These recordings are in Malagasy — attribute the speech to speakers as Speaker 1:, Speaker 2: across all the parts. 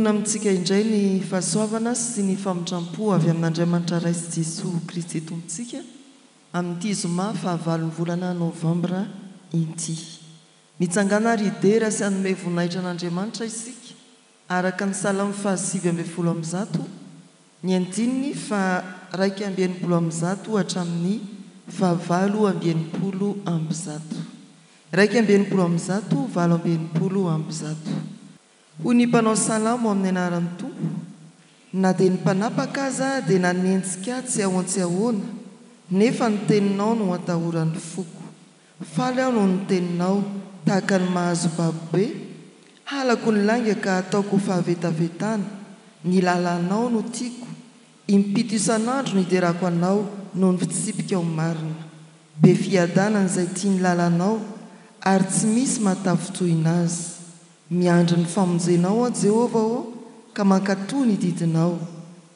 Speaker 1: Tompona amintsika indray ny fahasoavana sy ny famotrampo avy amin'Andriamanitra Ray sy Jesosy Kristy tompontsika amin'ity zoma fahavalo ny volana novambra ity. Mitsangana ridera sy hanome voninahitra an'Andriamanitra isika araka ny Salamo 8:100 ny andininy fa 2:100 hatramin'ny 9:100 2:100 9:100. Hoy ny mpanao salamo amin'ny anaran'ny Tompo: na dia ny mpanapaka aza dia nanentsika tsy ahoantsy ahoana, nefa ny teninao no atahoran'ny foko. Faly aho noho ny teninao, tahaka ny mahazo babobe. Halako ny lainga ka ataoko fahavetavetana, ny lalanao no tiako. Impito isan'andro no hiderako anao noho ny fitsipika ao marina. Be fiadanana izay tia ny lalanao, ary tsy misy mahatafitohina azy. Miandry ny famonjenao a Jehovah ka mankatoy ny didinao.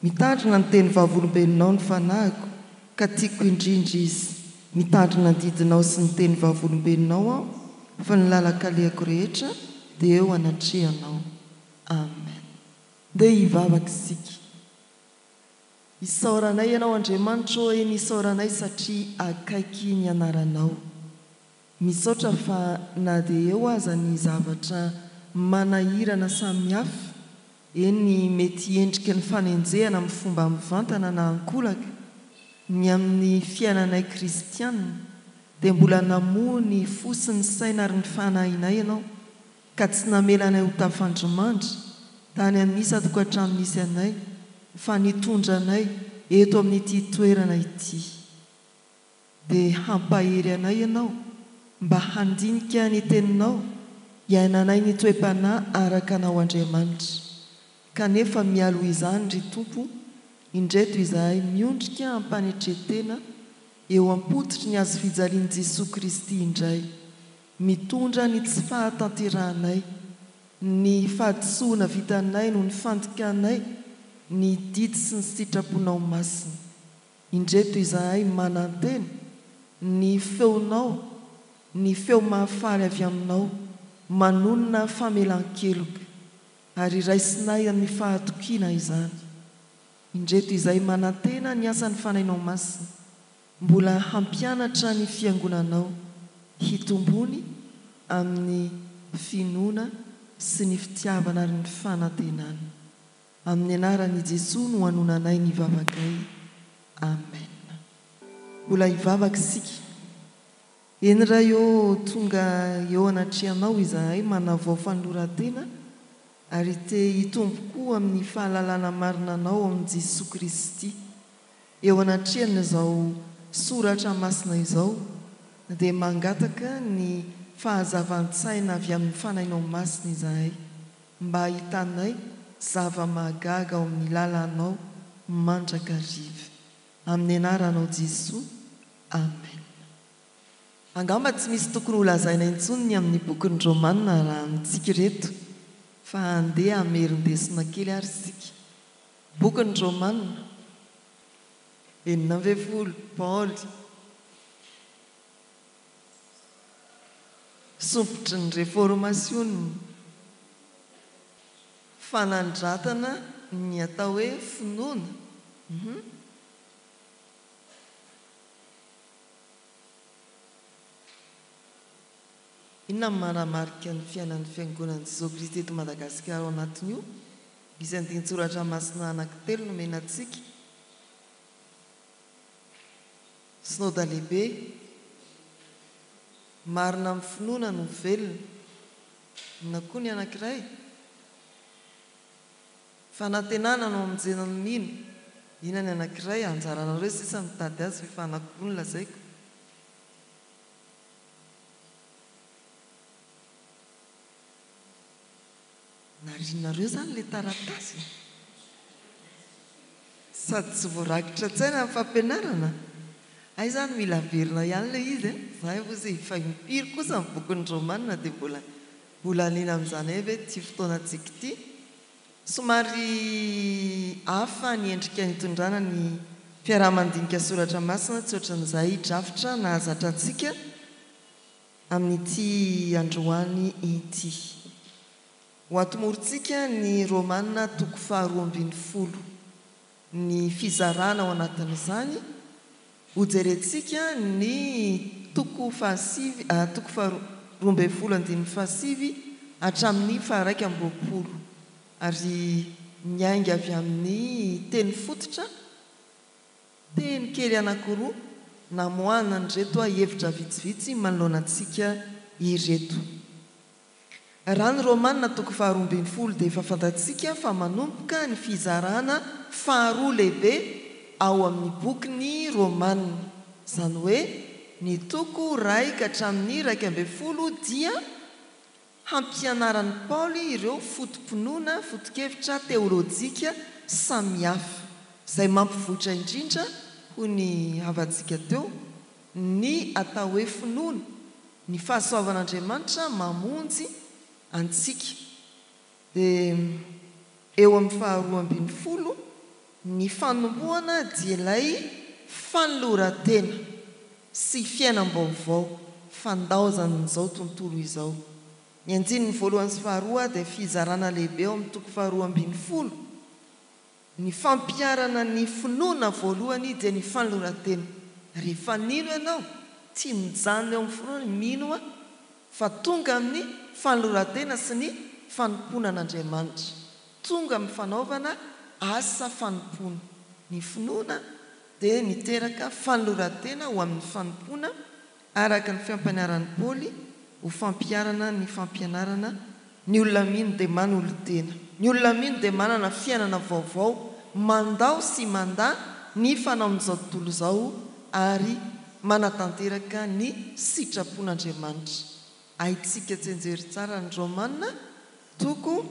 Speaker 1: Mitandrina ny teny vavolombelonao ny fanahiko, ka tiako indrindra izy. Mitandrina ny didinao sy ny teny vavolombelonao aho, fa ny lalan-kalehako rehetra dia eo anatrehanao. Amen. Dia hivavaka isika. Isaoranay ianao Andriamanitra, hoe nisaoranay satria akaiky ny anaranao. Misaotra fa na dia eo aza ny zavatra manahirana samihafa, eny mety endrika ny fanenjehana amin'ny fomba mivantana na ankolaka ny amin'ny fiainanay kristianina, dia mbola namoa ny fo sy ny saina ary ny fanahinay ianao, ka tsy namelanay ho tafandrimandry tany amin'isa toko hatramin'isy anay, fa nitondra anay eto amin'ity toerana ity. Dia hampahery anay ianao mba handinika ny teninao, iainanay ny toe-panahy araka anao Andriamanitra. Kanefa mialo izany ry Tompo, indreto izahay miondrika ampanetretena eo ampototry ny azo fijalian'i Jesosy Kristy indray, mitondra ny tsy fahatanterahanay, ny fahadisoana vitanay no ny fandikanay, ny didy sy ny sitraponao masina. Indreto izahay manantena ny feonao, ny feo mahafaly avy aminao, manonona famelan-keloka, ary raisinay amin'ny fahatokiana izany. Indreto izahay manantena ny asan'ny fanainao masina, mbola hampianatra ny fiangonanao hitombony amin'ny finoana sy ny fitiavana ary ny fanantenana. Amin'ny anaran'i Jesosy no hanonanay ny vavakay. Amen. Mbola hivavaka isika. Eny raha eo tonga eo anatrehanao izahay manavao fanolorantena, ary te hitombo koa amin'ny fahalalana marinanao amin'i Jesosy Kristy. Eo anatrehana izao soratra masina izao dia mangataka ny fahazavan-tsaina avy amin'ny fanainao masina izahay, mba hitanay zava-mahagaga ao amin'ny lalanao mandrakariva. Amin'ny anaranao Jesosy. Amen. Angamba tsy misy tokony ho lazaina intsony ny amin'ny bokin'ny Romanina raha amintsika reto, fa handeha hamerindesina kely ary sika. Bokin'ny Romanina 9 Paoly, sompotry ny reformasiona, fanandratana ny atao hoe finoana. Inona ny manamarika ny fiainan'ny fiangonan'i Jesosy Kristy eto Madagasikara ao anatin'io? Misy andin-tsoratra masina anankitelo no menantsika. Synodà lehibe, marina amin'ny finoana no velona. Na koa ny anankiray, fanantenana no hamonjena ny mino. Ina ny anankiray, anjaranareo sisa mitady azy fa anakiroa ny lazaiko. Narinareo zany le taratasy, sady tsy voarakitra tsaina amin'ny fampianarana. Ay zany mila verina ihany le izy. Zahay vo izay efa impiry kosa ny bokin'ny Romanina dia mbola alina amin'izany ve ty fotoanantsika ity. Somary hafa ny endrika nitondrana ny fiaraha-mandinika soratra masina, tsy ohatran'izay drafitra nahazatra antsika amin'ity androany ity. ho atomorontsika ny Romanina toko 12 ny fizarana ao anatin'izany hojerentsika ny toko 12 hatramin'ny 120 ary miainga avy amin'ny teny fototra teny kely anankiroa namoahana nyreto hevitra vitsivitsy manoloana antsika ireto. Raha ny Romanina toko 12 dia efa fantatsika fa manomboka ny fizarana faharoa lehibe ao amin'ny boky ny Romanina, izany hoe ny toko 1 ka hatramin'ny 12 dia hampianaran'ny Paoly ireo fotom-pinoana foto-kevitra teolojika samihafa izay mampivoatra indrindra ho ny havantsika teo ny atao hoe finoana ny fahasoavan'Andriamanitra mamonjy antsika. Dia eo amin'ny 12 ny fanombohana dia ilay fanoloran-tena sy fiainam-baovao fandaozan'izao tontolo izao. Ny andininy voalohany sy faharoa dia fizarana lehibe ao amin'ny toko 12. Ny fampiarana ny finoana voalohany dia ny fanoloran-tena. Rehefa nino ianao tsy mijanona eo amin'ny finoana mino fa tonga amin'ny fanoloran-tena sy ny fanompoana an'Andriamanitra, tonga amin'ny fanaovana asa fanompoana. Ny finoana dia miteraka fanoloran-tena ho amin'ny fanompoana araka ny fiampanaran'ny Paoly ho fampiarana ny fampianarana ny olona mino dia manolo-tena. Ny olona mino dia manana fiainana vaovao mandao sy mandà ny fanaon'izao tontolo izao ary manatanteraka ny sitrapon'Andriamanitra. Haintsika tsenjery tsara ny Romanina toko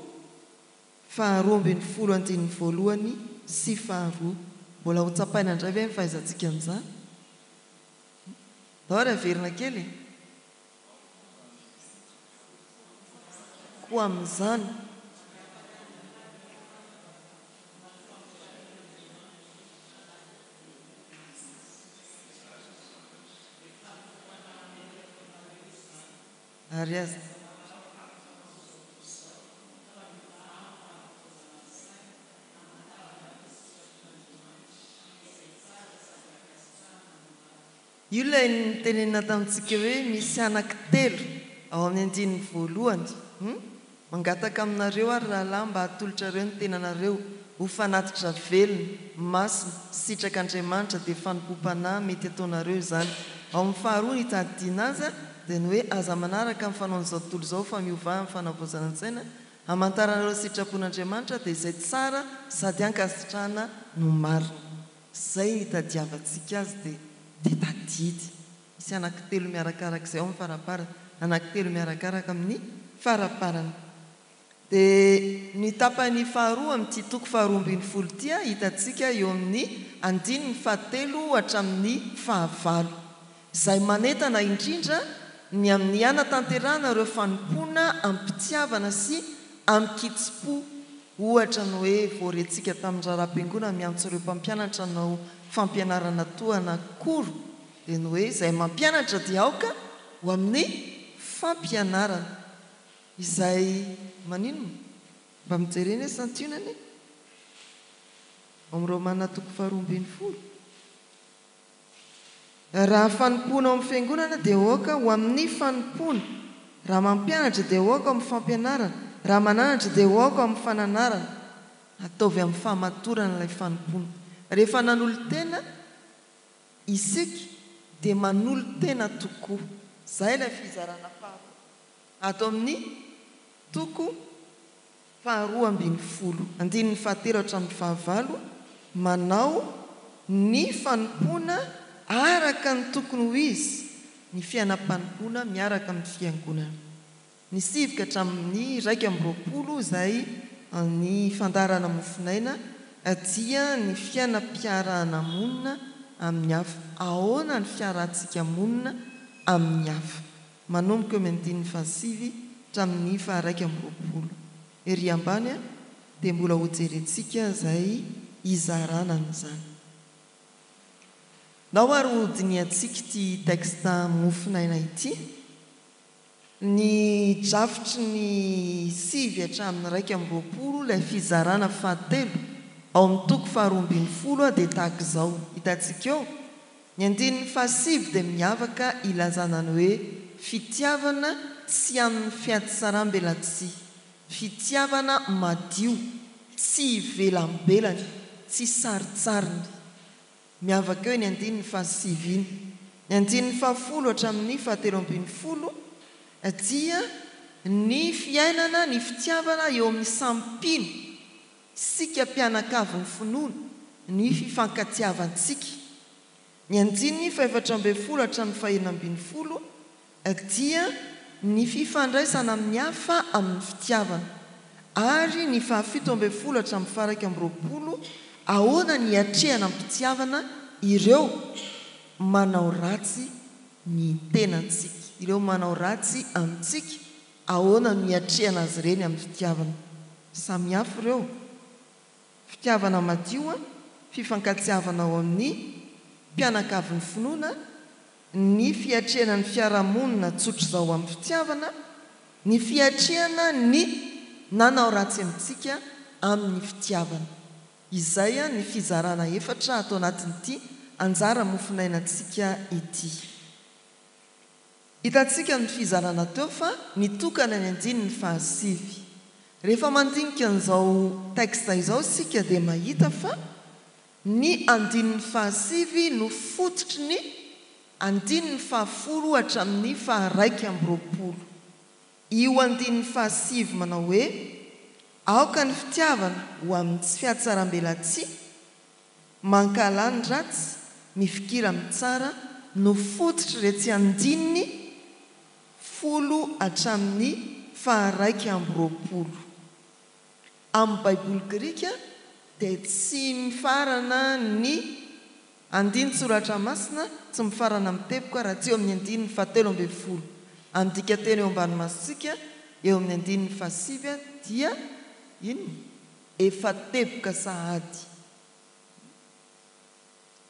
Speaker 1: 12 andininy voalohany sy faharoa. Mbola ho tsapaina indray ve mifahaizantsika an'izany? Daholo averina kely koa amin'izany. Ary aza io ilay nitenenina tamintsika hoe misy anankitelo ao amin'ny andininy voalohany. Mangataka aminareo ary rahalahy mba hatolotrareo ny tenanareo ho fanatitra velona masina sitrak'Andriamanitra dia fanompom-panahy mety ataonareo izany. Ao amin'ny faharoa ny tadidiana azy dia ny hoe aza manaraka amin'ny fanaon'izao tontolo izao fa miovà amin'ny fanavozana an-tsaina hamantaranareo sitrapon'Andriamanitra dia izay tsara sady ankasitrahana no marina. Izay nitadiavantsika azy dia tadidy. Misy anankitelo miarakaraka izay ao amin'ny faraparana, anankitelo miarakaraka amin'ny faraparana. Dia ny tapany faharoa amin'ity toko 12 tia hitantsika eo amin'ny andininy fahatelo hatramin'ny fahavalo, izay manentana indrindra ny amin'ny anatanterahana ireo fanompoana ampitiavana sy amikitsipo. Ohatra ny hoe voarentsika tamin'ny raharaham-piangonana miantso ireo mpampianatra nao fampianarana tohana koro dia ny hoe izay mampianatra dia aoka ho amin'ny fampianarana izay manino mba mijerena santionany amin'ny Romanina toko 12. Raha fanompoana ao amin'ny fiangonana dia aoka ho amin'ny fanompoana, raha mampianatra dia aoka amin'ny fampianarana, raha mananatra dia aoka amin'ny fananarana, ataovy amin'ny fahamatorana ilay fanompoana. Rehefa nanolo-tena isika dia manolo-tena tokoa. Izay ilay fizarana faharoa ato amin'ny toko 12 andininy fahatelo hatramin'ny fahavalo, manao ny fanompoana araka ny tokony ho izy, ny fiainam-panompoana miaraka amin'ny fiangonana. Ny 9 ka hatramin'ny 20 izay ny fandarana mofinaina dia ny fiainam-piarahana monina amin'ny hafa. Ahoana ny fiarahantsika monina amin'ny hafa? Manomboka eo amin'ny andininy 7 hatramin'ny 20. Ery ambany dia mbola ho jerentsika izay izarana n'izany. Na ho ary ho diniantsika ity texte mofinaina ity ny drafitry ny sivy hatramin'ny 1 ilay fizarana fahatelo ao amin'ny toko faharoambin'ny folo dia tahaka izao hitantsika eo. Ny andinin'ny fahasivy dia miavaka ilazana ny hoe fitiavana tsy amin'ny fiatsaram-belatsia, fitiavana madio, tsy ivelambelany, tsy saritsariny. Miavaka eo ny andinin'ny fahasivy iny. Ny andinin'ny fahafolo hatramin'ny fahatelo ambin'ny folo dia ny fiainana ny fitiavana eo amin'ny sampino sika mpianakavin'ny finoana, ny fifankatiavantsika. Ny andininy faefatra ambin'ny folo hatramin'ny fahaenina ambin'ny folo dia ny fifandraisana amin'ny hafa amin'ny fitiavana, ary ny fahafito ambin'ny folo hatramin'ny faha 20 ahoana ny atrehana amin'ny mpitiavana ireo manao ratsy ny tenantsika, ireo manao ratsy amintsika, ahoana ny atrehana azy ireny amin'ny fitiavana. Samy hafa ireo. Fitiavana madio, fifankatsiavana ao amin'ny mpianakavin'ny finoana, ny fiatrehana ny fiarahamonina tsotra izao amin'ny fitiavana, ny fiatrehana ny nanao ratsy amintsika amin'ny fitiavana. Izay ny fizarana efatra atao anatin'ity anjara mofinainantsika ity. Hitantsika ny fizarana teo fa nitokana ny andinin'ny fahasivy. Rehefa mandinika an'izao teksta izao sika dia mahita fa ny andinin'ny fahasivy no fototry ny andinin'ny fahafolo hatramin'ny faha 120. Io andinin'ny fahasivy manao hoe aoka ny fitiavana ho amin'ny tsy fiatsaram-belatsia, mankalany ratsy, mifikira amin'ny tsara no fototry retsy andininy folo hatramin'ny faha 120. Amin'ny baiboly grika dia tsy mifarana ny andiny soratra masina, tsy mifarana amin'ny teboka raha tsy eo amin'ny andininy fahatelo ambin'ny folo. Andika teny eo ambany masitsika eo amin'ny andininy fahasivy dia iny efa teboka sahady.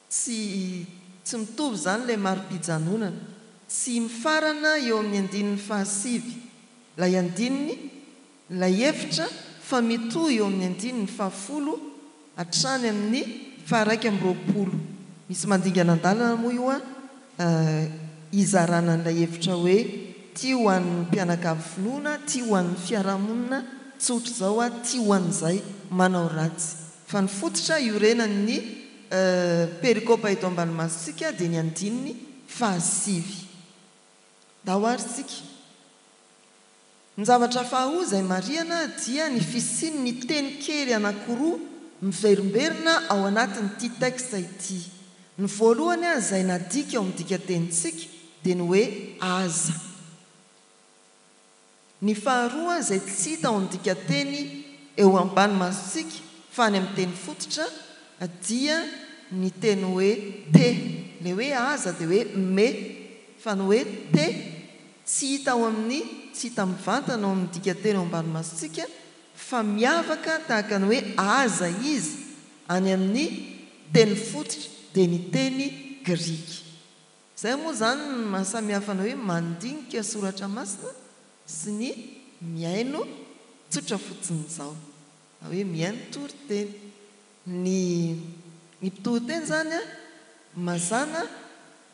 Speaker 1: Tsy mitovy zany ilay mari-pijanonana. Tsy mifarana eo amin'ny andininy fahasivy ilay andininy, ilay efitra, fa mitohy eo amin'ny andininy fahafolo hatrany amin'ny faha 120. Misy mandingana an-dalana moa io izarana n'ilay efitra hoe tia ho an'ny mpianakavy finoana, tia ho an'ny fiarahamonina tsotra izao, tia ho an'izay manao ratsy. Fa ny fototra iorenan'ny perikopa eto ambany masitsika dia ny andininy fahasivy. Da ho aritsika. Ny zavatra faharoa izay marihana dia ny fisiany ny teny kely anankiroa miverimberina ao anatin'ity teksta ity. Ny voalohany izay nadika ao amin'ny dikatenitsika dia ny hoe aza. Ny faharoa izay tsy hita ao amin'ny dikateny eo ambany masitsika fa any amin'ny teny fototra dia ny teny hoe te. Ilay hoe aza dia hoe me, fa ny hoe te tsy hita ao amin'ny, tsy hita mivantana ao amin'ny dikateny eo ambany masitsika, fa miavaka tahaka ny hoe aza izy any amin'ny teny fototra dia ny teny grika. Izay moa zany ny mahasamihafa ny hoe mandinika soratra masina sy ny miaino tsotra fotsiny izao. Hoe miaino toriteny. Ny mpitoriteny zany mazana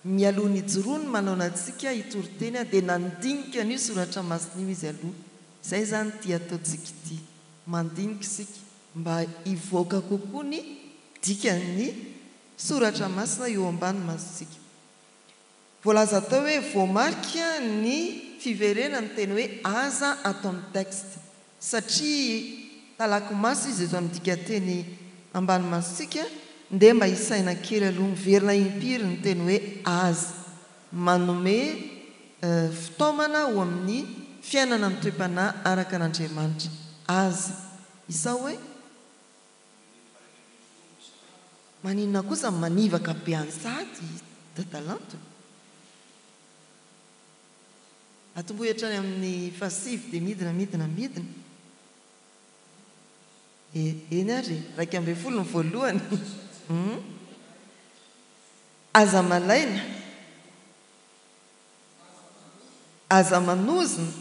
Speaker 1: mialoha ny joroany manao antsika hitoriteny dia nandinika ny soratra masina io izy aloha. Izay zany tia ataontsika ity. Mandinika isika mba hivoaka kokoa ny dikan'ny soratra masina eo ambany masitsika. Voalaza tao hoe voamarika ny fiverenany teny hoe aza atao amin'ny teksta. Satria talaky maso izy eto amin'ny dikateny ambany masitsika dia mba hisaina kely aloha, miverina impiry ny teny hoe aza. Manome fitaomana ho amin'ny fiainana amin'ny toe-panahy araka an'Andriamanitra. Aza. Isao hoe maninona kosa manivaka be ansady dadalanto. Atombohy hatrany amin'ny fahasivy dia midina. Eny ary 120 ny voalohany. Aza malaina. aza manozina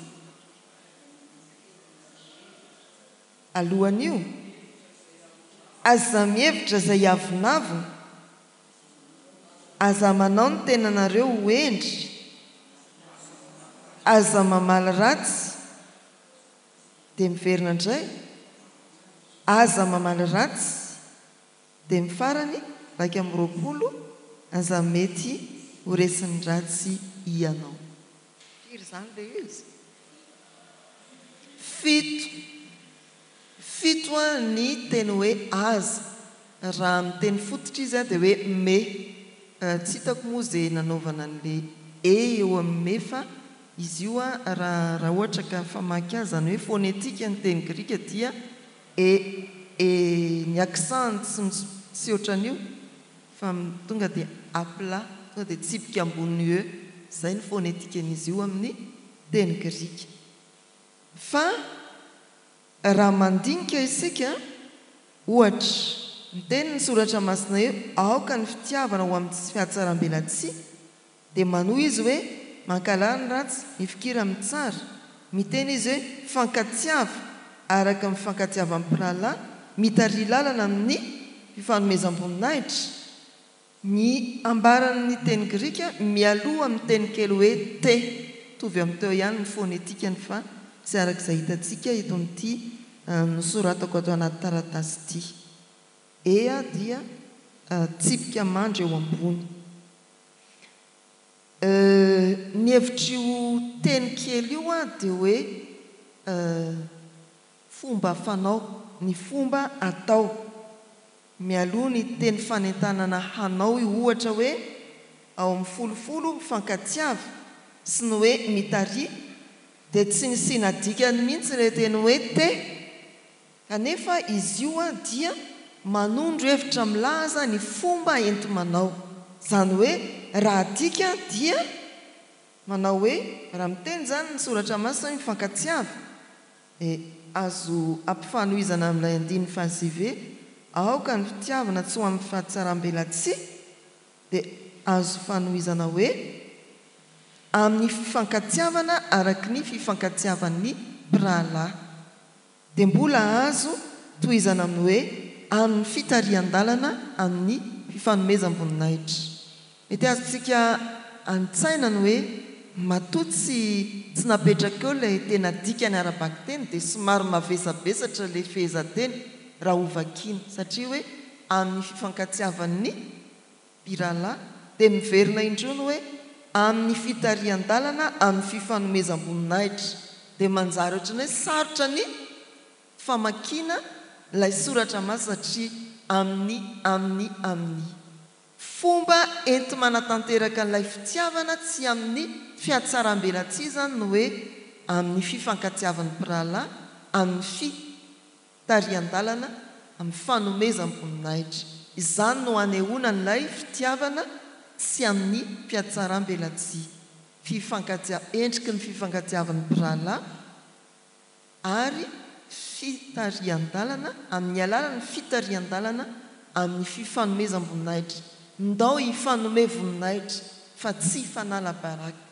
Speaker 1: alohan'io aza mihevitra izay avinavina aza manao ny tenanareo hoendry aza mamaly ratsy dia miverina indray aza mamaly ratsy dia mifarany 20 aza mety ho resiny ratsy ianao firy zany le izy fito a ny teny hoe aza raha amin'ny teny fototra izy a dia hoe me tsy hitako moa izay nanaovana an'le eo amin'ny me fa izy io a raha ohatra ka famaky azy zany hoe fonetika ny teny grika dia ny accent tsy ohatran'io fa tonga dia aplat tonga dia tsipika ambony e izay ny fonetikanizy io amin'ny teny grika fa raha mandinika isika ohatra ny teny ny soratra masina eo aoka ny fitiavana ho amin'ny tsy fihatsaram-belatsia dia manohy izy hoe mankalany ratsy mifikira amin'ny tsara miteny izy hoe fankatsiava araka ny fankatsiava amin'ny mpirahalahy mitaria lalana amin'ny fifanomezam-boninahitra ny ambaran'ny teny grika mialoha amin'ny teny kely hoe te tovy amin'ny teo ihany ny fonetikany fa tsy arak'izay hitantsika eto amin'ity nosoratako ato anaty taratasy ity ea dia tsipika mandry eo ambony ny hevitryio teny kely io a dia hoe fomba fanao ny fomba atao mialoha ny teny fanentanana hanao io ohatra hoe ao amin'ny folofolo fankatsiava sy ny hoe mitaria dia tsy nisinadikany mihitsy ilay teny hoe te kanefa izy io a dia manondro hevitra milaza ny fomba ento manao zany hoe raha dika dia manao hoe raha miteny zany ny soratra masina ny fankatsiava azo ampifanohizana amin'ilay andiny fahasive aoka ny fitiavana tsy ho amin'ny fahatsaram-belatsia dia azo fanohizana hoe amin'ny fifankatsiavana araky ny fifankatsiavan'ny mpirahalahy dia mbola azo tohizana amin'ny hoe amin'ny fitarian-dalana amin'ny fifanomezam-boninahitra mety azontsika antsainany hoe matotsy tsy napetraka eo ilay tena dika ny ara-baky teny dia somary mavesabesatra ilay fehezanteny raha hovakiana satria hoe amin'ny fifankatsiavan'ny mpirahalahy dia miverina indrony hoe amin'ny fitarian-dalana amin'ny fifanomezam-boninahitra dia manjary ohatrany hoe sarotra ny famakiana ilay soratra masina satria amin'ny fomba enti manatanteraka n'ilay fitiavana tsy amin'ny fihatsaram-belatsia zany no hoe amin'ny fifankatsiavan'ny mpirahalahy amin'ny fitarian-dalana amin'ny fanomezam-boninahitra izany no anehoana n'ilay fitiavana tsy amin'ny fihatsaram-belatsia endriky ny fifankatsiavan'ny mpirahalahy ary fitarian-dalana amin'ny alalany fitarian-dalana amin'ny fifanomezam-boninahitra ndao hifanome voninahitra fa tsy fanala-baraka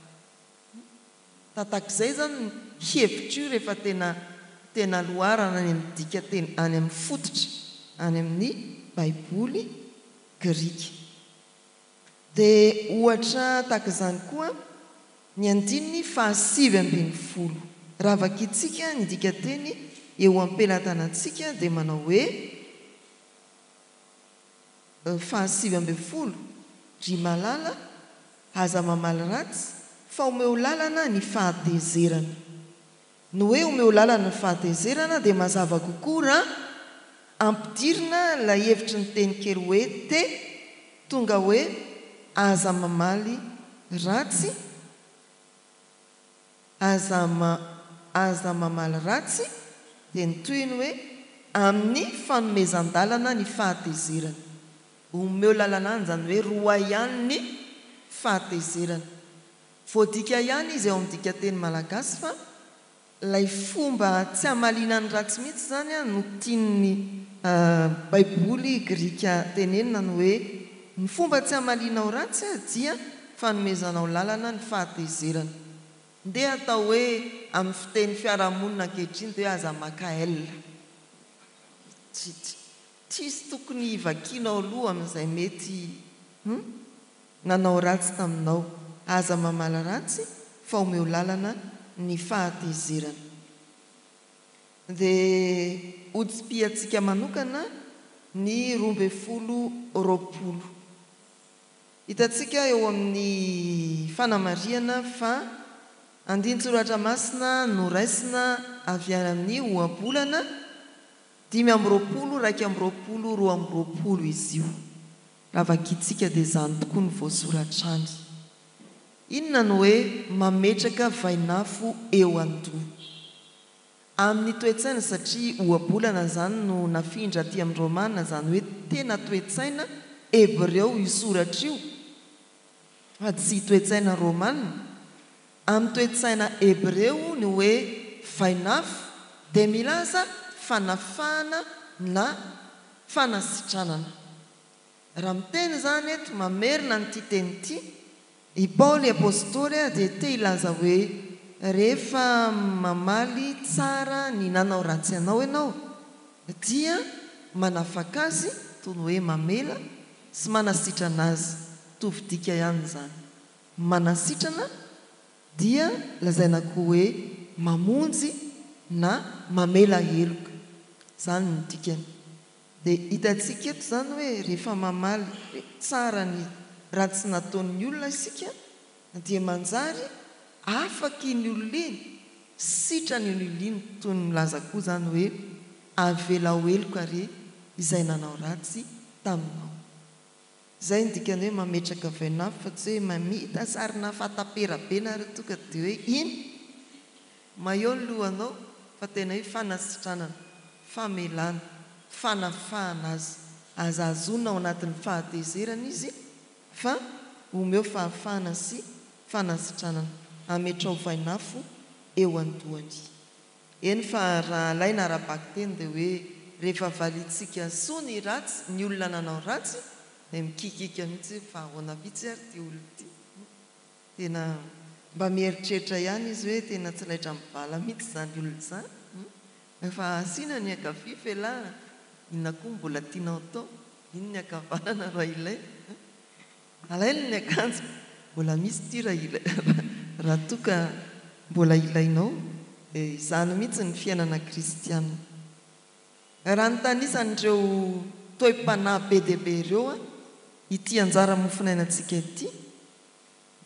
Speaker 1: tatak'izay zany hevitra io rehefa tena loharana any amin'ny dika teny any amin'ny fototra any amin'ny baiboly grika dia ohatra tak'izany koa ny andininy 520 raha vakitsika ny dika teny eo am-pelatanantsika dia manao hoe 520 ry malala aza mamaly ratsy fa omeo lalana ny fahatezerana no hoe omeo lalana ny fahatezerana dia mazava kokoa raha ampidirina ilay hevitry ny teny kely hoe te tonga hoe aza mamaly ratsy aza mamaly ratsy dia nytoyny hoe amin'ny fanomezan-dalana ny fahatezerana omeo lalana any zany hoe roa ihany ny fahatezerana voadika ihany izy ao amin'ny dika teny malagasy fa ilay fomba tsy hamaliana ny ratsy mihitsy zany a no tian'ny baiboly grika tenenina no hoe ny fomba tsy hamalianao ratsy a dia fanomezanao lalana ny fahatezerana ndeha atao hoe amin'ny fiteny fiarahamonina ankehitriny dia hoe aza makaela tsisy tokony vakianao aloha amin'izay mety nanao ratsy taminao, aza mamala ratsy fa omeo lalana ny fahatezerana. Dia hodisim-piantsika manokana ny 12 hitantsika eo amin'ny fanamariana fa andin-tsoratra masina no raisina avy amin'ny ohabolana 5 raika 2 izy io. Ravakitsika dia izany tokoa ny voasoratrany. Inona no hoe mametraka vainafo eo an-doha amin'ny toetsaina, satria ohabolana zany no nafindra aty amin'ny Romana, zany hoe tena toetsaina Hebreo io soratra io fa tsy toetsaina Romana. Amin'ny toetsaina Hebreo ny hoe vainafo dia milaza fanafahana na fanasitranana. Raha miteny zany eto mamerina nyity teny ity, i Paoly apôstôly dia te ilaza hoe rehefa mamaly tsara ny nanao ratsy anao ianao dia manafaka azy toy ny hoe mamela sy manasitrana azy. Tovidika ihany zany. Manasitrana dia lazaina koa hoe mamonjy na mamela heloka, zany ny dikany. Dia hitantsika eto zany hoe rehefa mamaly tsara ny ratsy nataon'ny olona isika dia manjary afaky ny olona sitra ny olona toy ny milaza koa zany hoe avela heloka re izay nanao ratsy taminao. Zay ny dikany hoe mametraka vainafo, fa tsy hoe mamita sarina fatapera-bena ry toka dia hoe iny maheo ny lohanao, fa tena hoe fanasitranana, famelana, fanafahana azy. Aza azona ao anatin'ny fahatezerana izy fa omeo fahafahana sy fanasitranana, ametrao vainafo eo an-dohany. Eny fa raha alaina ara-baky teny dia hoe rehefa valitsika soa ny ratsy, ny olona nanao ratsy dia mikikika mihitsy fa ahoana mihitsy ary ty olona ty. Tena mba mieritreritra ihany izy hoe tena tsy laitra mivala mihitsy zany olona zany. Efa asiana ny akavia fialahy, inona koa mbola tianao tao, ino ny akavanana raha ilay, alaina ny akanjo mbola misy ty raha toka mbola ilainao. Izany mihitsy ny fiainana kristianina. Raha ny tanisan'ireo toe-panahy be dia be ireo ity anjara mofinainantsika ity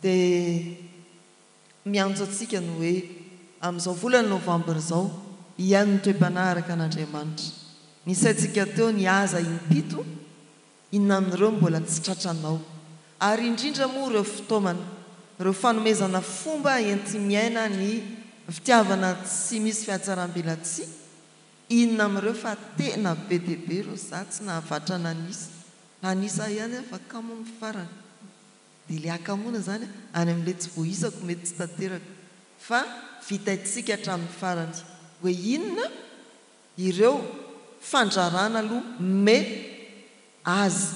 Speaker 1: dia miantso antsika ny hoe amin'izao volana Novambra izao ihany ny toe-panahy araka an'Andriamanitra. Nisaintsika teo ny aza impito, inona amin'ireo mbola tsy tratranao, ary indrindra moa ireo fitaomana, ireo fanomezana fomba enti-miaina ny fitiavana tsy misy fiatsaram-bela tsy, inona amin'ireo fa tena be dia be ireo. Za tsy nahavatra nanisa ihany fa kamoana farany, dia ilay akamoana zany any amin'ilay tsy voaisako mety tsy tanteraka, fa vitaitsika hatramin'ny farany. Hoe inona ireo fandrarana aloha me azy,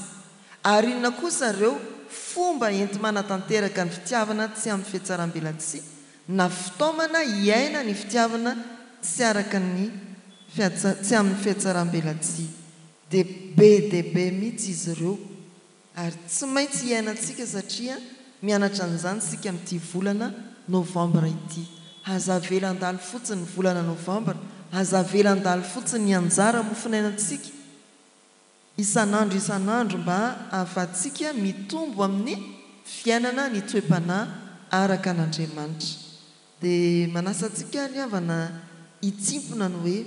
Speaker 1: ary inona kosa ireo fomba enti-manatanteraka ny fitiavana tsy amin'ny fiatsaram-bela tsy, na fitaomana iaina ny fitiavana tsy araka ny tsy amin'ny fiatsaram-bela tsy. Dia be mihitsy izy ireo, ary tsy maintsy iainantsika satria mianatra an'izany sika amin'ity volana Novambra ity. Aza velan-dalo fotsiny ny volana Novambra, aza velan-dalo fotsiny ny anjara mofinainantsika isan'andro mba ahafahantsika mitombo amin'ny fiainana ny toe-panahy araka an'Andriamanitra. Dia manasa antsika ny havana hitsimpona ny hoe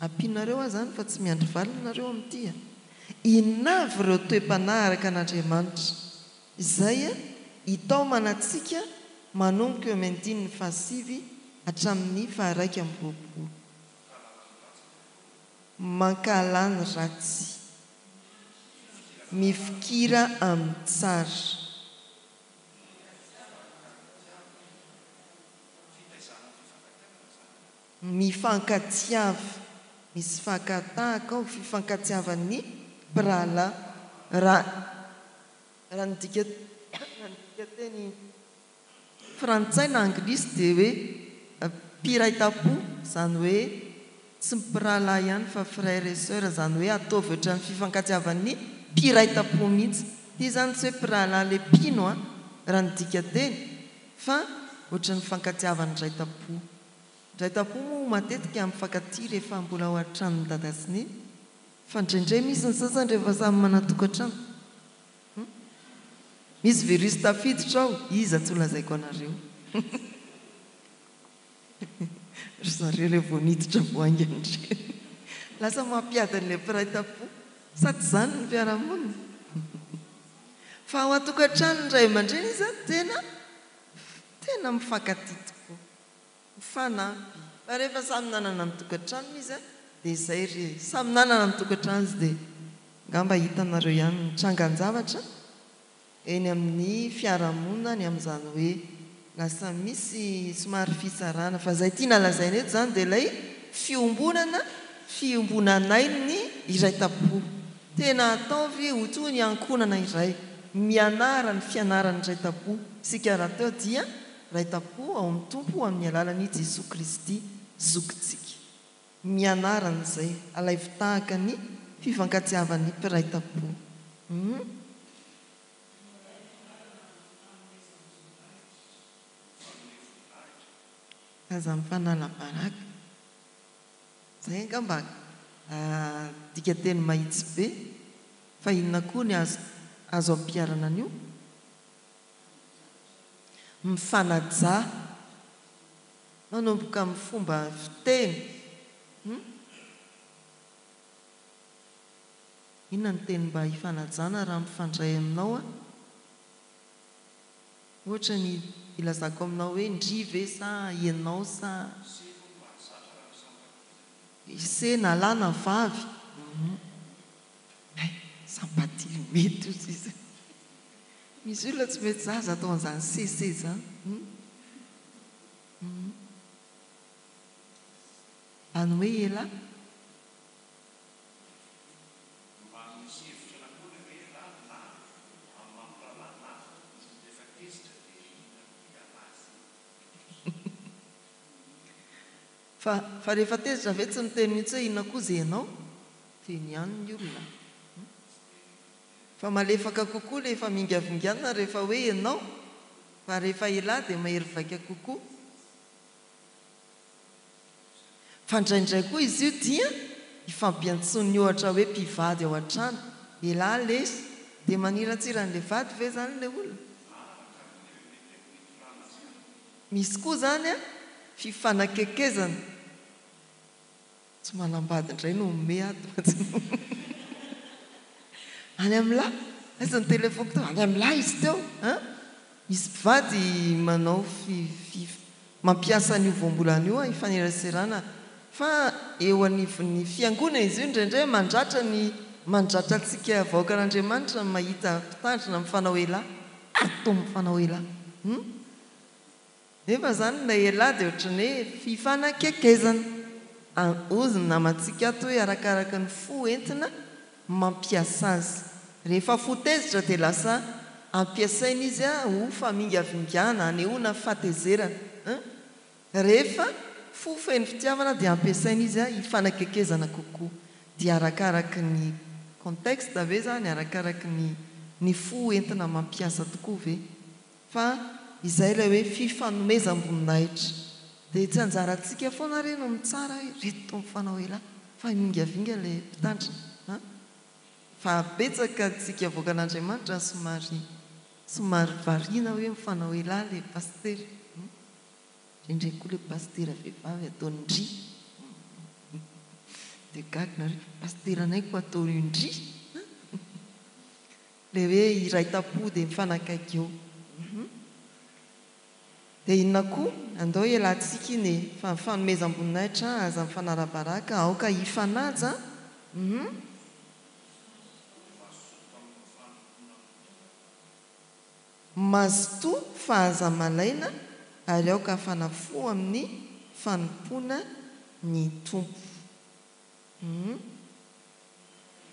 Speaker 1: ampianareo aho zany fa tsy miandry valinareo amin'ity inavy ireo toe-panahy araka an'Andriamanitra. Izay hitao manatsika manomboka eo amin'ny 5 hatramin'ny 1 mankalany ratsy, mifikira amin'ny tsara, mifankatiava, misy fankatahaka ao fifankatiavan'ny mpirahalahy. Raha ny dika teny frantsay na anglisy dia hoe mpiraitapo zany hoe tsy mipirahalahy ihany fa frère et sœur zany hoe ataovy ohatran'ny fifankatsiavan'ny mpiraitapo mihitsy tia zany tsy hoe mpirahalahy le pino a raha ny dika teny fa ohatran'ny fankatsiavany raitapo moa matetika mifankatia rehefa mbola ao an-tranony dadasiny fa ndraindray misy ny sasany rehefa samy manatokantrano misy virus tafiditra ao iza tsy olazaiko anareo ry zareo le voaniditra voanganire lasa mampiadan'le mpiraitapo sady zany ny fiarahamonina fa ao atokantrano ny ray aman-dreny izy tena mifankatia tokoa mifanampy fa rehefa samy nanana mitokantrano izy dia izay ry samy nanana mitokantrano izy dia ngamba hitanareo ihany mitrangan-javatra eny amin'ny fiarahamonina ny amin'izany hoe lasa misy somary fisarana fa zay tia nalazaina eto zany dia ilay fiombonanay ny iraitapo tena ataovy ho toy ny ankonana iray mianara ny fianarany raitapo sika raha teo dia raitapo ao amin'ny tompo amin'ny alalan'i Jesosy Kristy zokintsika mianaran'izay alaivitahaka ny fifankatsiavan'ny mpiraitapo aza mifanala-baraka zay ngamba dika teny mahitsy be fa inona koa ny azo ampiarana an'io mifanaja manomboka amin'ny fomba fiteny inona ny teny mba hifanajana raha mifandray aminao a ohatra ny ilazako aminao hoe ndrive sa ianao sa ise na lahy na vavy sampatily mety ozy izy misy olona tsy mety zaza atao an'izany sese zany any hoe ela fa rehefa tezitra ve tsy miteny mihitsy hoe inona koa izay ianao teny ihany ny olona fa malefaka kokoa le efa mingavingana rehefa hoe ianao fa rehefa elahy dia mahery vaika kokoa fa ndraindray koa izy io dia ifampiantson'ny ohatra hoe mpivady ao an-trano elahy lesy dia maniratsiran'le vady ve zany le olona misy koa zany a fifanakekezana tsy manambady indray no ome ato any amin'lahy aiza ny telefony teo any amin'lahy izy teo misy mpivady manao mampiasa n'io voambolana io ifaneraserana fa eo anivon'ny fiangonana izy io indraindray mandratra antsika vaokan'Andriamanitra mahita mpitandrina mifanao elahy ato mifanao elahy nefa zany na elahy dia ohatrany hoe fifanakekezana ozy ny namantsika ato hoe arakaraka ny fo entina mampiasa azy rehefa fotezitra dia lasa ampiasaina izy ho famingavingana anehoana fahatezerana rehefa fo feno fitiavana dia ampiasaina izy hifanakekezana kokoa dia arakaraka ny contexte ve zany arakaraka ny fo entina mampiasa tokoa ve fa izay ilay hoe fifanomezam-boninahitra dia tsy anjarantsika foana reny no mitsara hoe reto to mifanao elahy fa mingavinga ilay mpitandrina fa betsaka tsika voakan'Andriamanitra somary variana hoe mifanao elahy ilay pastery indray koa ilay pastera vehivavy ataony ndry dia gagina re pastera anayko ataony ndry ilay hoe iraitapo dia mifanakaiky eo dia inona koa andao elatsika iny fa mifanomezam-boninahitra aza mifanarabaraka aoka hifanaja mazotoa fahaza malaina ary aoka fanafo amin'ny fanompoana ny tompo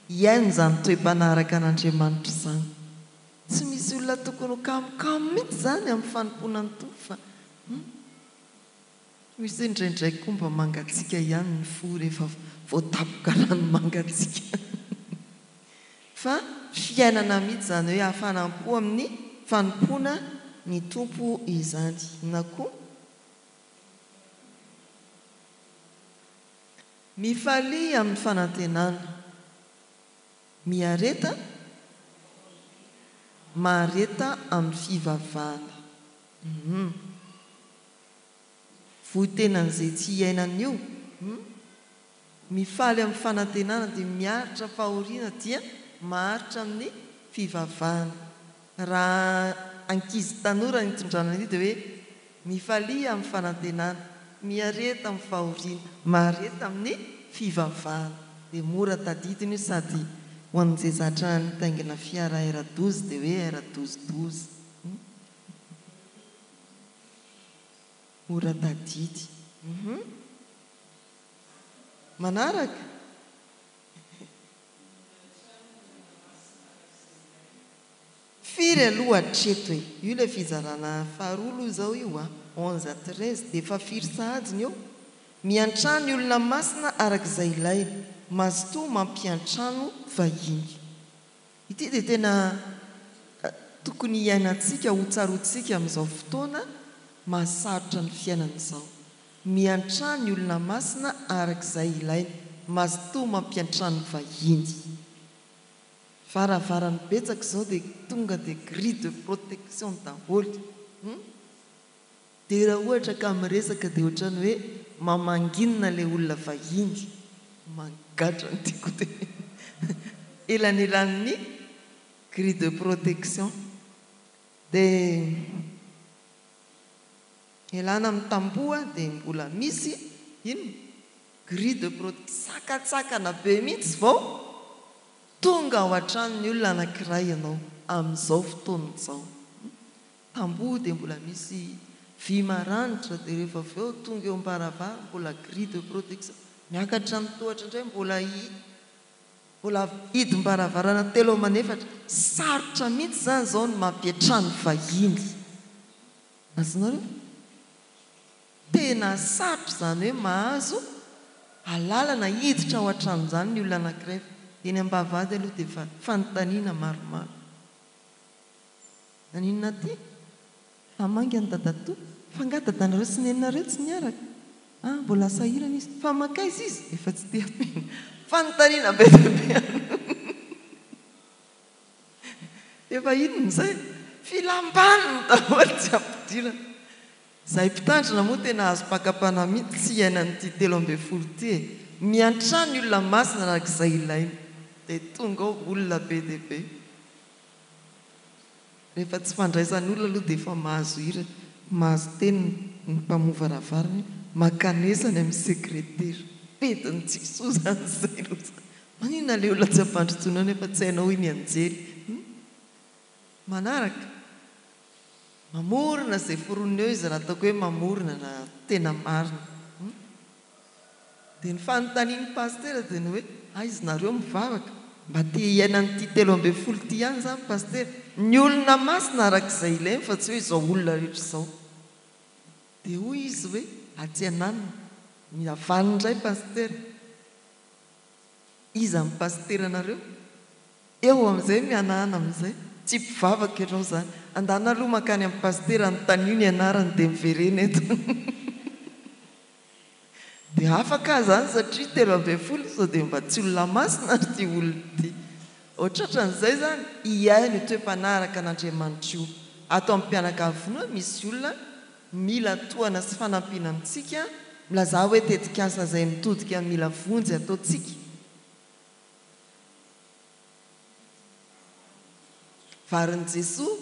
Speaker 1: iaino zany toe-panaraka an'Andriamanitra izany tsy misy olona tokony ho kamokamo mihitsy zany amin'ny fanompoana ny tompo fa misy indraindraiky koa mba mangatsika ihany ny fo rehefa voatapoka rano mangatsika fa fiainana mihitsy zany hoe hafanampo amin'ny fanompoana ny tompo izany na koa mifaly amin'ny fanantenana miareta mareta amin'ny fivavahana voatenan'izay tsy iainana io mifaly amin'ny fanantenana dia miaritra fahoriana dia maharitra amin'ny fivavahana raha ankizy tanora ny itondrana io dia hoe mifaly amin'ny fanantenana miareta amin'ny fahoriana mareta amin'ny fivavahana dia mora tadidiny io sady ho an'izay zatra nitaingina fiara airadozy dia hoe airadozidozy mora tadidy manaraka firy aloha hatreto e io ilay fizarana faharolo zao io 11-13 dia efa firy sahajiny eo miantrano olona masina arak'izay ilaina mazotoa mampiantrano vahiny ity dia tena tokony iainantsika ho tsarotsika amin'izao fotoana mahasarotra ny fiainan'izao miantrano olona masina arak'izay ilaina mazotoa mampiantrano vahiny varavarany betsaka izao dia tonga dia grille de protection daholo dia raha ohatra ka miresaka dia ohatrany hoe mamanginina ilay olona vahiny mangatra ny tiako dia elanelan'ny grille de protection dia elana amin'ny tamboa dia mbola misy ino grille de protection sakatsakana be mihitsy vao tonga ao an-tranony olona anankiray ianao amin'izao fotoana izao tamboho dia mbola misy vy maranitra dia rehefa avy eo tonga eo am-baravara mbola grille de protection miakatra ny tohatra indray mbola hidim-baravarana telo manefatra sarotra mihitsy zany zao ny mampiantrano vahiny azonareo tena sarotra zany hoe mahazo alalana hiditra ao an-trano zany ny olona anankiray eny ambavady aloha dia fanontaniana maromaro naninona ty hamangy ny dadatoa fa ngadadanareo sy neninareo tsy niaraka mbola sahirana izy fa makaizy izy efa tsy teapena fanontaniana bebe efa inon'izay filambaniny daholo tsy ampidirana zay mpitandrina moa tena azo pakapana mihitsy tsy iainan'ity 13 ty e miantrano olona masina arak'izay ilaina dia tonga ao olona be dia be rehefa tsy fandraisan'olona aloha dia efa mahazo hira mahazo teny ny mpamovaravarany makanesany amin'ny sekretera pediny tsikisoa zany zay loha manina ilay olona tsy ampandrotsona nefa tsy hainao iny anjely manaraka mamorona izay foronina eo izy raha ataoko hoe mamorona na tena marina dia ny fanontaniany pastera dia ny hoe izy nareo mivavaka mba te iainan'ity 13 ty ihany zany pastera ny olona masina arak'izay ilainy fa tsy hoe izao olona rehetra izao dia hoy izy hoe atsy ananina miavanindray pastera izy amin'ny pastera anareo eo amin'izay mianahana amin'izay tsy mpivavaka ianao zany andana aloha makany amin'ny pastera anytanio ny anarany dia miverena eto dia afaka zany satria 13 sao dia mba tsy olona masina ty olona ty ohatratran'izay zany iay ny toe-panaraka an'Andriamanitra io ato amin'ny mpianakaviana misy olona mila tohana sy fanampiana amintsika milaza hoe tetikasa izay mitodika mila vonjy ataontsika varin'i Jesoa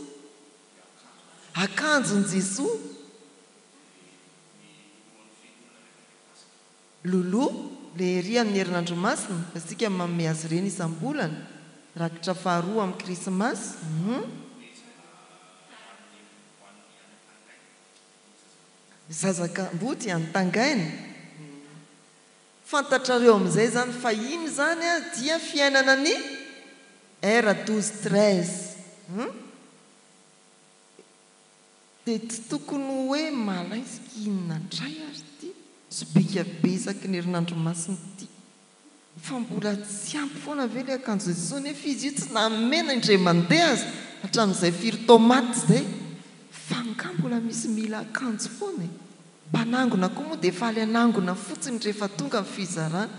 Speaker 1: akanjon'i Jesoa lolo le ery amin'ny herinandro masina fasika manome azy ireny isam-bolana rakitra faharoa amin'ny krismasy zazakam-boty antangaina fantatrareo amin'izay zany fa iny zany dia fiainana ny R12-13 dia tsy tokony hoe malaisika inona ndray ary ty sobika besaky ny herinandro masiny ty fa mbola tsy ampy foana ve le akanjo Jesosy nefa izy io tsy namena indray mandeha azy hatramin'izay firy tomaty zay fa nga mbola misy mila akanjo foana mpanangona koa moa dia faly anangona fotsiny rehefa tonga ny fizarana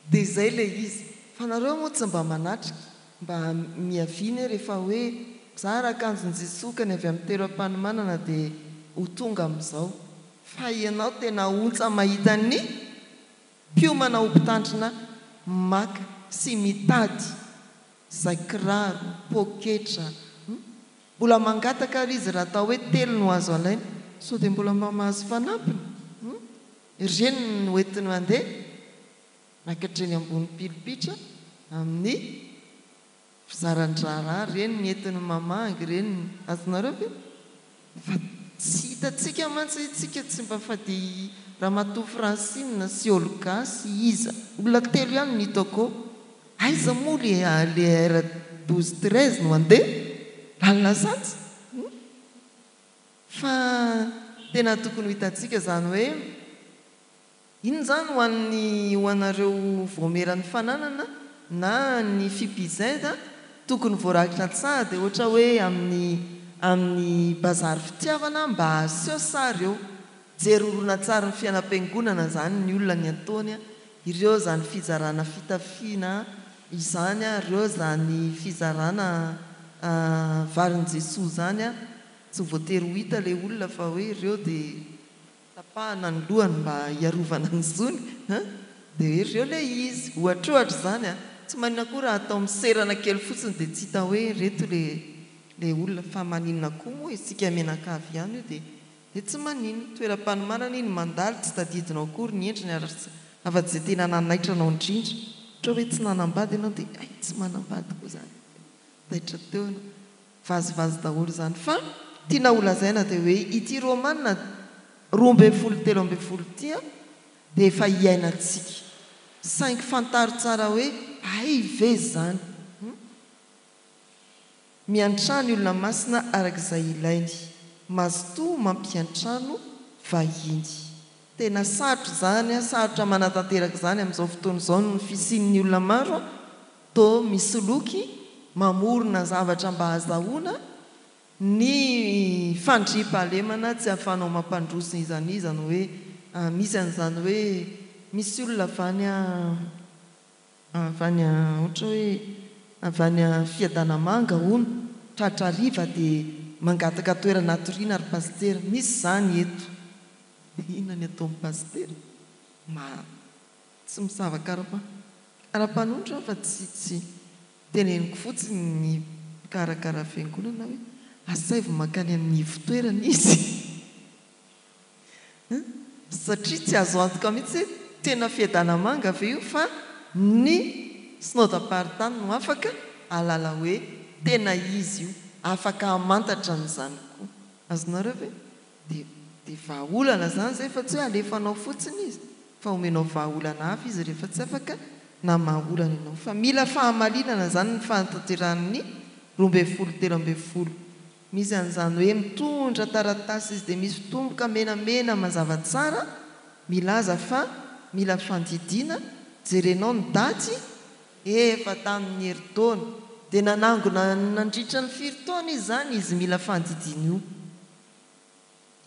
Speaker 1: dia izay le izy fa nareo moa tsy mba manatrika mba miaviana rehefa hoe zara akanjon Jesosy ny avy amin'ny teram-panomanana dia ho tonga amin'izao fa ianao tena ontsa mahita ny mpiomana ho mpitandrina maka sy mitady izay kiraro poketra mbola mangataka ary izy raha atao hoe telo no azo alaina so dia mbola mba mahazo fanampiny ireny no entiny mandeha nakatreny ambony pilipitra amin'ny fizaran-draharaha ireny ny entiny mamangy ireny azonareo ve fa tsy hitantsika mantsy itsika tsy mba fady Ramatoa Francine sy Olga sy Iza olona telo ihany ny hitako aiza moa le R 12-13 no andeha lalasatsy fa tena tokony hitantsika zany hoe ino zany ho anareo voameran'ny fananana na ny fipizaina tokony voarakitra tsara dia ohatra hoe amin'ny bazary fitiavana mba aseho sary eo jerorona tsara ny fianam-piangonana zany ny olona ny ataony ireo zany fizarana fitafiana izany ireo zany fizarana varin' Jesosy zany tsy voatery ho hita le olona fa hoe ireo dia tapahana ny lohany mba hiarovana ny zony dia hoe ireo le izy ohatrohatra zany tsy manina koa raha atao miserana kely fotsiny dia tsy hita hoe reto le olona fa maninona koa moa isika menakavy ihany io dia tsy maninona toeram-panomanana iny mandalo tsy tadidinao akory ny endriny afa-tsy izay tena nanaitranao indrindra ohatra hoe tsy nanambady ianao dia tsy manambady koa zany taitra teo vazivazy daholo zany fa tiana olazaina dia hoe ity romanina 12-13 tia dia efa hiainantsika saingy fantaro tsara hoe ay ve zany miantrano olona masina arak'izay ilainy mazotoa mampiantrano vahiny tena sarotro zany sarotra manatanteraka zany amin'izao fotoana izao ny fisian'ny olona maro to misoloky mamorona zavatra mba hazahoana ny fandriam-pahalemana tsy hafanao mampandroso izany hoe misy an'izany hoe misy olona ohatra hoe avy any Fiadanamanga hono tratrariva dia mangataka toerana natoriana ary pastera misy zany eto inona ny atao amin'ny pastera tsy misavaka ara-panondro fa tsy teneniko fotsiny ny karakara fiangonana hoe asaivo makany amin'ny ivotoerana izy satria tsy azo antoka mihitsy tena Fiadanamanga ve io fa ny synodam-paharitany no afaka alala hoe tena izy io afaka hamantatra n'izany koa azonareo ve dia vahaolana zany zay fa tsy hoe alefanao fotsiny izy fa omenao vahaolana hafa izy rehefa tsy afaka na mahaolana ianao fa mila fahamalinana zany ny fanatanterahany 12-13 misy an'izany hoe mitondra taratasy izy dia misy tomboka menamena mazava tsara milaza fa mila fandidiana jerenao ny daty efa tamin'ny herintaona dia nanangona nandritra ny firy-taona izy zany izy mila fandidiana io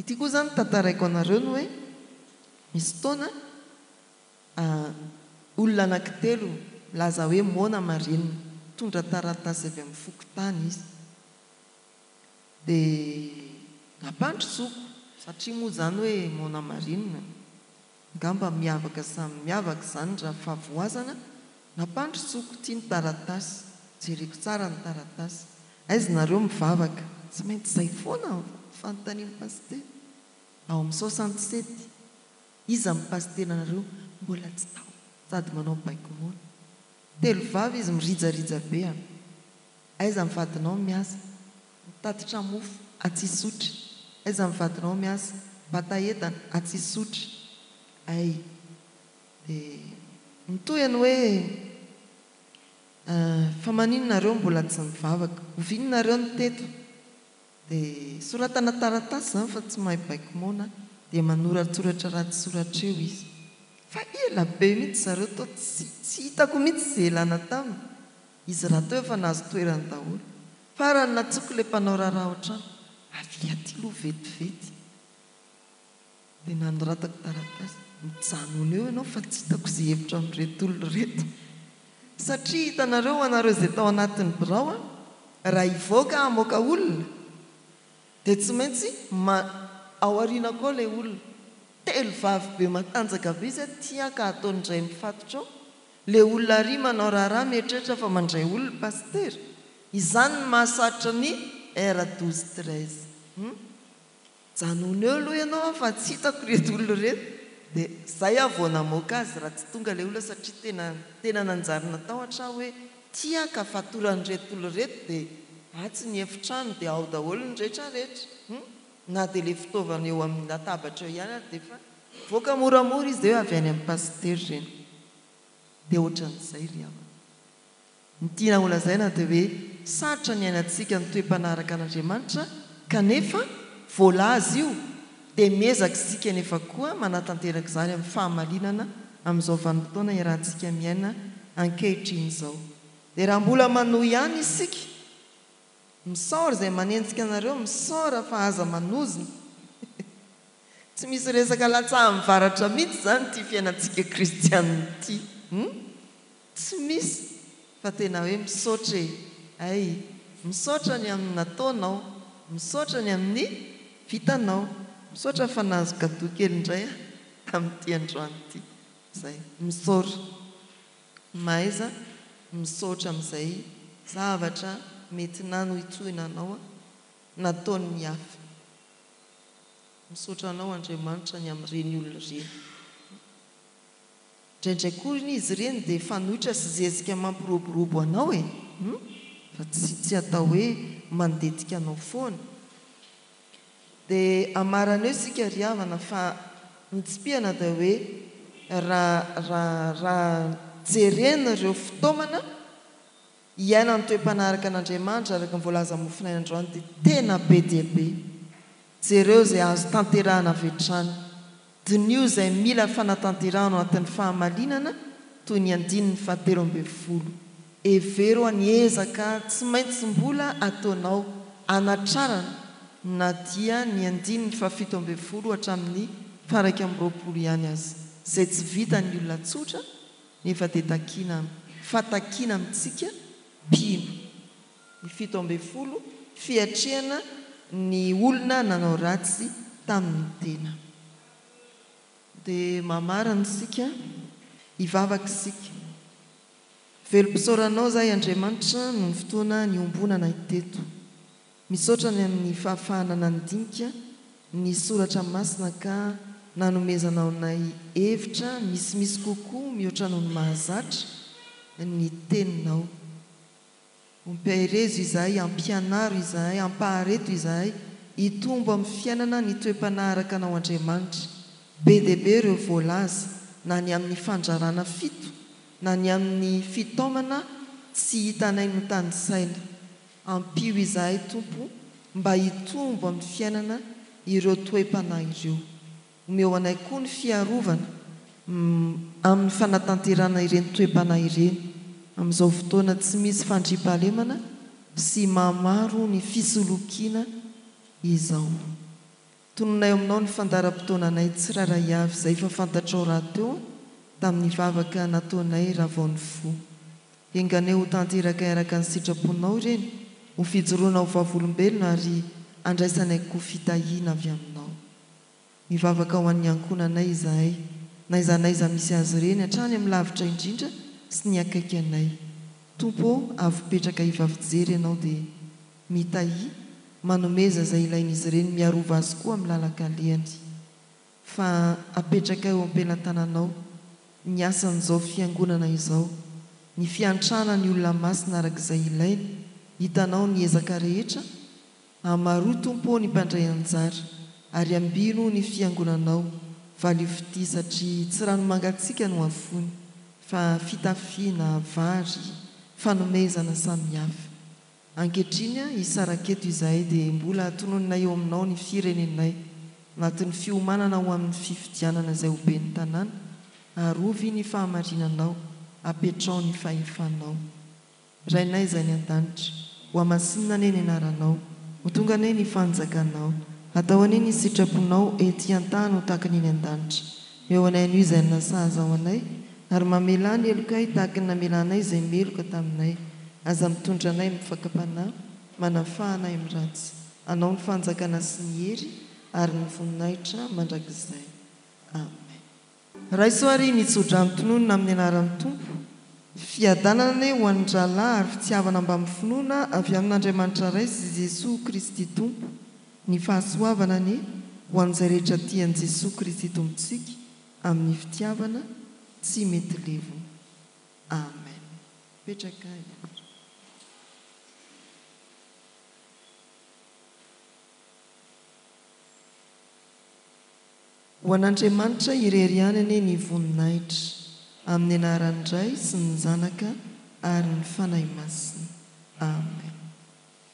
Speaker 1: ity koa zany tantaraiko anareo no hoe misy taona olona anankitelo laza hoe Mona Marinina tondra taratasy avy amin'ny fokotany izy dia napandry soko satria moa zany hoe Mona Marinina ngamba miavaka samy miavaka zany raha fahavoazana napandry soko tia ny taratasy jereko tsara ny taratasy aizy nareo mivavaka tsy maintsy izay foana fanontanian'ny pastera ao amin'ny 67 iza amin'ny pastera nareo mbola tsy tao sady manao baikomona telo vavy izy mirijarija be aiza mivadinao miasa mitatitra mofo atsisotry aiza mivadinao miasa bataetana atsisotry ay dia mitoyany hoe fa maninonareo mbola tsy mivavaka ovininareo ny teto dia soratana taratasy zany fa tsy mahay baiko mona dia manoratsoratra ratsy soratra eo izy fa ela be mihitsy zareo tao tsy hitako mihitsy zay elana taminy izy raha teo efa nahazo toerany daholo fa raha natsoko ilay mpanao raharaha ohatrano avy aty loha vetivety dia nanoratako taratasy mijanona eo ianao fa tsy hitako izay hevitra amin'reto olona reto satria hitanareo anareo izay tao anatin'ny birao raha hivoaka hamoaka olona dia tsy maintsy ao ariana koa ilay olona telo vavy be matanjaka be izy tiaka ataon'indray mifatotra ao ilay olona ary manao raharaha mieritreritra fa mandray olona paster izany ny mahasatra ny R12 janona eo aloha ianao fa tsy hitako reto olona reto dia izay avao namoaka azy raha tsy tonga ilay olona satria tena nanjarina tao hatrao hoe tiaka fatoran'reto olona reto dia atsy ny efitrano dia ao daholo ny rehetrarehetra na dia ilay fitaovana eo amin'ny latabatra eo ihany ary dia efa voaka moramora izy dia hoe avy any amin'ny paster reny dia ohatran'izay ry havana ny tiana olazaina dia hoe sarotra ny ainatsika ny toe-panaraka an'Andriamanitra kanefa voalaza io dia miezaka isika nefa koa manatanteraka izany amin'ny fahamalinana amin'izao vanim-potoana iarahantsika miaina ankehitriny izao dia raha mbola manohy ihany isika misaora izay manenjika anareo misaora fa aza manozina tsy misy resaka latsaha mivaratra mihitsy izany ty fiainantsika kristianina ity tsy misy fa tena hoe misaotra ay misaotra ny amin'ny nataonao misaotra ny amin'ny vitanao misaotra fa nahazo gado kely indray amin'ity androany ity zay misaora mahaiza misaotra amin'izay zavatra mety nano hitsohinanao nataony hafa misaotra anao Andriamanitra ny amin'ireny olona ireny indraindray koa izy ireny dia fanohitra sy zezika mampiroborobo anao fa tsy atao hoe mandetika anao foana dia amarana eo isika ry havana fa mitsipihana dia hoe raha jerena ireo fitaomana iaina ny toe-panaraka an'Andriamanitra araka ny voalaza mofinaina androany dia tena be dia be jereo izay azo tanterahana avy hatrany dinio izay mila fanatanterahana ao anatin'ny fahamalinana toy ny 7:70 evero anyezaka tsy maintsy mbola ataonao anatrarana na dia ny 7:70 hatramin'ny 120 ihany azy izay tsy vita ny olona tsotra nefa dia fatakina amintsika mpino ny 70 fiatrehana ny olona nanao ratsy tamin'ny tena dia mamarana isika hivavaka isika velom-pisaoranao zahay Andriamanitra no ny fotoana ny ombonana iteto misaotra ny amin'ny fahafahana nandinika ny soratra masina ka nanomezanao nay hevitra misimisy kokoa mihoatra noho ny mahazatra ny teninao ompiairezo izahay ampianaro izahay ampahareto izahay hitombo amin'ny fiainana ny toe-panaraka anao Andriamanitra be dia be ireo voalaza na ny amin'ny fandrarana fito na ny amin'ny fitaomana tsy hitanay no tany saina ampio izahay tompo mba hitombo amin'ny fiainana ireo toe-panahy ireo omeo anay koa ny fiarovana amin'ny fanatanterana ireny toe-panahy ireny amin'izao fotoana tsy misy fandriampahalemana sy mamaro ny fisolokiana izao tononay aminao ny fandaram-potoananay tsiraray avy izay fa fantatrao raha teo tamin'ny vavaka nataonay raha vao ny fo enganeo ho tanteraka iaraka ny sitraponao ireny ho fijoroana ho vavolombelona ary andraisanay koa fitahiana avy aminao mivavaka ho an'ny ankonanay izahay na izanaiza misy azy ireny hatrany amin'ny lavitra indrindra sy ny akaiky anay tompo avypetraka hivavijery ianao dia mitahi manomeza izay ilain'izy ireny miarova azy koa amin'ny lalaka-lehany fa apetraka eo am-pelantananao ny asan'izao fiangonana izao ny fiantrana ny olona masina arak'izay ilainy hitanao ny ezaka rehetra amaroa tompo ny mpandray anjara ary ambino ny fiangonanao valifity satria tsy ranomangatsika no afony fa fitafiana vary fanomezana samihafa ankehitriny isaraketo izahay dia mbola atononay eo aminao ny firenenay anatin'ny fiomanana ho amin'ny fifidianana izay ho ben'ny tanàna ary ovy ny fahamarinanao apetrao ny fahefanao rainay izay ny an-danitra ho amasinina ane ny anaranao ho tonga ane ny fanjakanao atao ane ny sitraponao ety an-tany ho tahaka ny an-danitra eo anay anio izay nasaza ao anay ary mamela ny elokay tahaka ny namelanay izay meloka taminay aza mitondra anay mifakapanahy manafahanay amin'ny ratsy anao ny fanjakana sy ny hery ary ny voninahitra mandrakizay amen. Raisoary nitsodraha mitononona amin'ny anaran'ny Tompo fiadanana ane ho an'ny dralahy ary fitiavana mba amin'ny finoana avy amin'Andriamanitra ray sy Jesosy Kristy Tompo ny fahasoavana ane ho an'izay rehetra tian'i Jesosy Kristy Tompontsika amin'ny fitiavana tsy mety levona amen. Petraka ho an'Andriamanitra irery any ane ny voninahitra amin'ny anaran'ny Ray sy ny Zanaka ary ny fanahy masina amen.